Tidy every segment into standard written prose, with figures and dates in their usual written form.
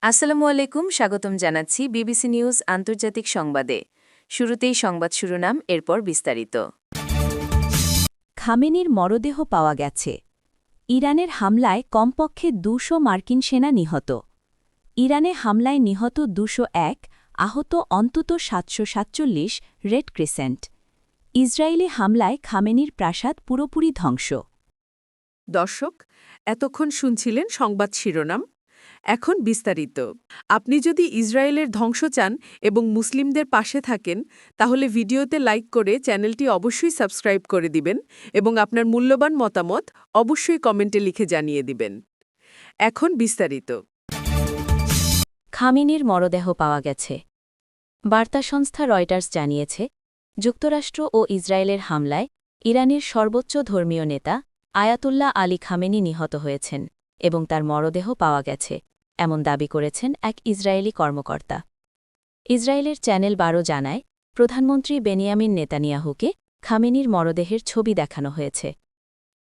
আসসালামু আলাইকুম, স্বাগতম জানাচ্ছি বিবিসি নিউজ আন্তর্জাতিক সংবাদে। শুরুতেই সংবাদ শিরোনাম, এরপর বিস্তারিত। খামেনির মরদেহ পাওয়া গেছে। ইরানের হামলায় কমপক্ষে ২০০ মার্কিন সেনা নিহত। ইরানে হামলায় নিহত ২০১, আহত অন্তত ৭৪৭, রেড ক্রিসেন্ট। ইসরায়েলি হামলায় খামেনির প্রাসাদ পুরোপুরি ধ্বংস। দর্শক, এতক্ষণ শুনছিলেন সংবাদ শিরোনাম। এখন বিস্তারিত। আপনি যদি ইসরায়েলের ধ্বংস চান এবং মুসলিমদের পাশে থাকেন, তাহলে ভিডিওতে লাইক করে চ্যানেলটি অবশ্যই সাবস্ক্রাইব করে দিবেন এবং আপনার মূল্যবান মতামত অবশ্যই কমেন্টে লিখে জানিয়ে দিবেন। এখন বিস্তারিত। খামেনির মরদেহ পাওয়া গেছে। বার্তা সংস্থা রয়টার্স জানিয়েছে, যুক্তরাষ্ট্র ও ইসরায়েলের হামলায় ইরানের সর্বোচ্চ ধর্মীয় নেতা আয়াতুল্লাহ আলী খামেনি নিহত হয়েছেন এবং তার মরদেহ পাওয়া গেছে, এমন দাবি করেছেন এক ইসরায়েলি কর্মকর্তা। ইসরায়েলের চ্যানেল ১২ জানায়, প্রধানমন্ত্রী বেনিয়ামিন নেতানিয়াহুকে খামেনির মরদেহের ছবি দেখানো হয়েছে।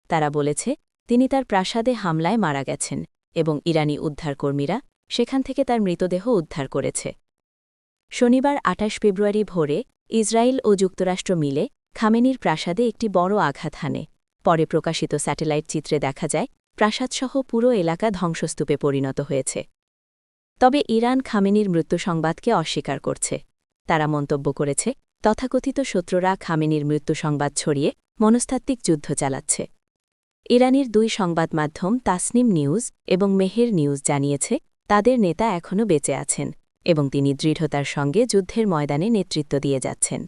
তারা বলেছে, তিনি তার প্রাসাদে হামলায় মারা গেছেন এবং ইরানি উদ্ধারকর্মীরা সেখান থেকে তার মৃতদেহ উদ্ধার করেছে। শনিবার ২৮ ফেব্রুয়ারি ভোরে ইসরায়েল ও যুক্তরাষ্ট্র মিলে খামেনির প্রাসাদে একটি বড় আঘাত হানে। পরে প্রকাশিত স্যাটেলাইট চিত্রে দেখা যায়, প্রাসাদসহ পুরো এলাকা ধ্বংসস্তূপে পরিণত হয়েছে। তবে ইরান খামেনির মৃত্যু সংবাদকে অস্বীকার করছে। তারা মন্তব্য করেছে, তথাকথিত শত্রুরা খামেনির মৃত্যু সংবাদ ছড়িয়ে মনস্তাত্ত্বিক যুদ্ধ চালাচ্ছে। ইরানের দুই সংবাদ মাধ্যম তাসনিম নিউজ এবং মেহের নিউজ জানিয়েছে, তাদের নেতা এখনও বেঁচে আছেন এবং তিনি দৃঢ়তার সঙ্গে যুদ্ধের ময়দানে নেতৃত্ব দিয়ে যাচ্ছেন।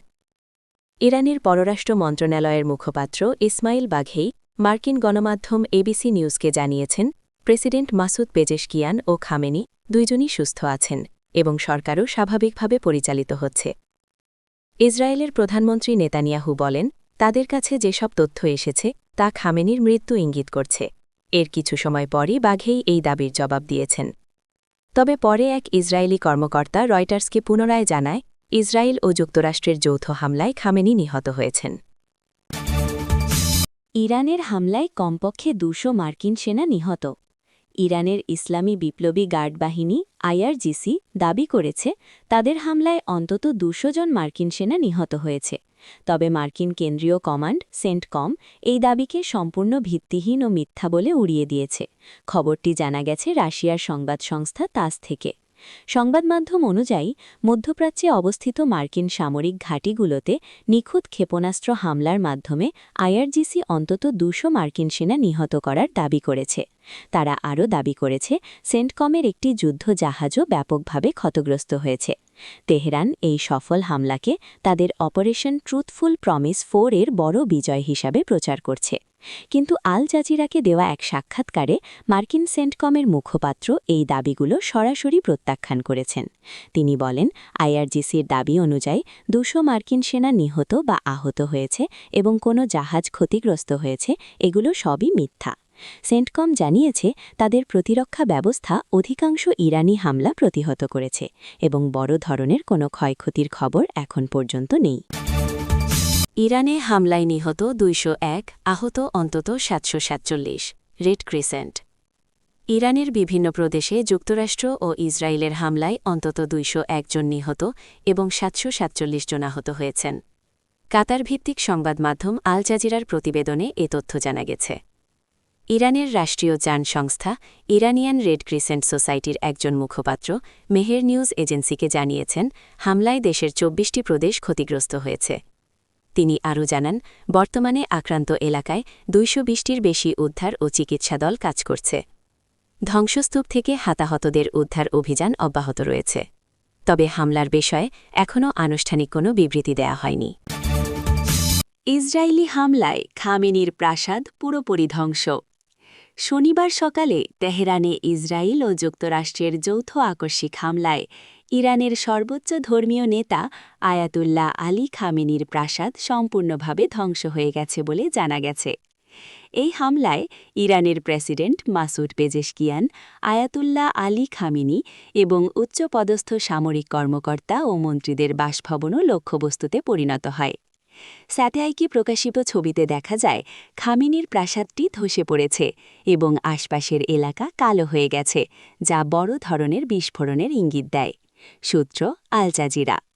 ইরানের পররাষ্ট্র মন্ত্রণালয়ের মুখপাত্র ইসমাইল বাঘেই মার্কিন গণমাধ্যম এবিসি নিউজকে জানিয়েছেন, প্রেসিডেন্ট মাসুদ পেজেশকিয়ান ও খামেনি দুইজনই সুস্থ আছেন এবং সরকারও স্বাভাবিকভাবে পরিচালিত হচ্ছে। ইসরায়েলের প্রধানমন্ত্রী নেতানিয়াহু বলেন, তাদের কাছে যেসব তথ্য এসেছে তা খামেনির মৃত্যু ইঙ্গিত করছে। এর কিছু সময় পরই বাঘেই এই দাবির জবাব দিয়েছেন। তবে পরে এক ইসরায়েলি কর্মকর্তা রয়টার্সকে পুনরায় জানায়, ইসরায়েল ও যুক্তরাষ্ট্রের যৌথ হামলায় খামেনি নিহত হয়েছেন। ইরানের হামলায় কমপক্ষে ২০০ মার্কিন সেনা নিহত। ইরানের ইসলামী বিপ্লবী গার্ড বাহিনী আইআরজিসি দাবি করেছে, তাদের হামলায় অন্তত ২০০ জন মার্কিন সেনা নিহত হয়েছে। তবে মার্কিন কেন্দ্রীয় কমান্ড সেন্টকম এই দাবিকে সম্পূর্ণ ভিত্তিহীন ও মিথ্যা বলে উড়িয়ে দিয়েছে। খবরটি জানা গেছে রাশিয়ার সংবাদ সংস্থা তাস থেকে। সংবাদমাধ্যম অনুযায়ী, মধ্যপ্রাচ্যে অবস্থিত মার্কিন সামরিক ঘাঁটিগুলোতে নিখুঁত ক্ষেপণাস্ত্র হামলার মাধ্যমে আইআরজিসি অন্তত ২০০ মার্কিন সেনা নিহত করার দাবি করেছে। তারা আরও দাবি করেছে, সেন্টকমের একটি যুদ্ধ জাহাজও ব্যাপকভাবে ক্ষতগ্রস্ত হয়েছে। তেহরান এই সফল হামলাকে তাদের অপারেশন ট্রুথফুল প্রমিস 4 এর বড় বিজয় হিসাবে প্রচার করছে। কিন্তু আল জাজিরাকে দেওয়া এক সাক্ষাৎকারে মার্কিন সেন্টকমের মুখপাত্র এই দাবিগুলো সরাসরি প্রত্যাখ্যান করেছেন। তিনি বলেন, আইআরজিসির দাবি অনুযায়ী ২০০ মার্কিন সেনা নিহত বা আহত হয়েছে এবং কোনো জাহাজ ক্ষতিগ্রস্ত হয়েছে, এগুলো সবই মিথ্যা। সেন্টকম জানিয়েছে, তাদের প্রতিরক্ষা ব্যবস্থা অধিকাংশ ইরানি হামলা প্রতিহত করেছে এবং বড় ধরনের কোনো ক্ষয়ক্ষতির খবর এখন পর্যন্ত নেই। ইরানে হামলায় নিহত ২০১, আহত অন্তত ৭৪৭, রেড ক্রিসেন্ট। ইরানের বিভিন্ন প্রদেশে যুক্তরাষ্ট্র ও ইসরায়েলের হামলায় অন্তত ২০১ জন নিহত এবং ৭৪৭ জন আহত হয়েছেন। কাতার ভিত্তিক সংবাদ মাধ্যম আল জাজিরার প্রতিবেদনে এ তথ্য জানা গেছে। ইরানের রাষ্ট্রীয় যান সংস্থা ইরানিয়ান রেড ক্রিসেন্ট সোসাইটির একজন মুখপাত্র মেহের নিউজ এজেন্সিকে জানিয়েছেন, হামলায় দেশের ২৪টি প্রদেশ ক্ষতিগ্রস্ত হয়েছে। তিনি আরও জানান, বর্তমানে আক্রান্ত এলাকায় ২২০টির বেশি উদ্ধার ও চিকিৎসা দল কাজ করছে। ধ্বংসস্তূপ থেকে হতাহতদের উদ্ধার অভিযান অব্যাহত রয়েছে। তবে হামলার বিষয়ে এখনও আনুষ্ঠানিক কোনো বিবৃতি দেয়া হয়নি। ইসরায়েলি হামলায় খামেনির প্রাসাদ পুরোপুরি ধ্বংস। শনিবার সকালে তেহরানে ইসরায়েল ও যুক্তরাষ্ট্রের যৌথ আকস্মিক হামলায় ইরানের সর্বোচ্চ ধর্মীয় নেতা আয়াতুল্লাহ আলী খামেনির প্রাসাদ সম্পূর্ণভাবে ধ্বংস হয়ে গেছে বলে জানা গেছে। এই হামলায় ইরানের president Masoud Pezeshkian, Ayatollah Ali Khamenei এবং উচ্চপদস্থ সামরিক কর্মকর্তা ও মন্ত্রীদের বাসভবনও লক্ষ্যবস্তুতে পরিণত হয়। স্যাটেলাইটে প্রকাশিত ছবিতে দেখা যায় খামেনির প্রাসাদটি ধসে পড়েছে এবং আশপাশের এলাকা কালো হয়ে গেছে, যা বড় ধরনের বিস্ফোরণের ইঙ্গিত দেয়। সূত্র আল জাজিরা।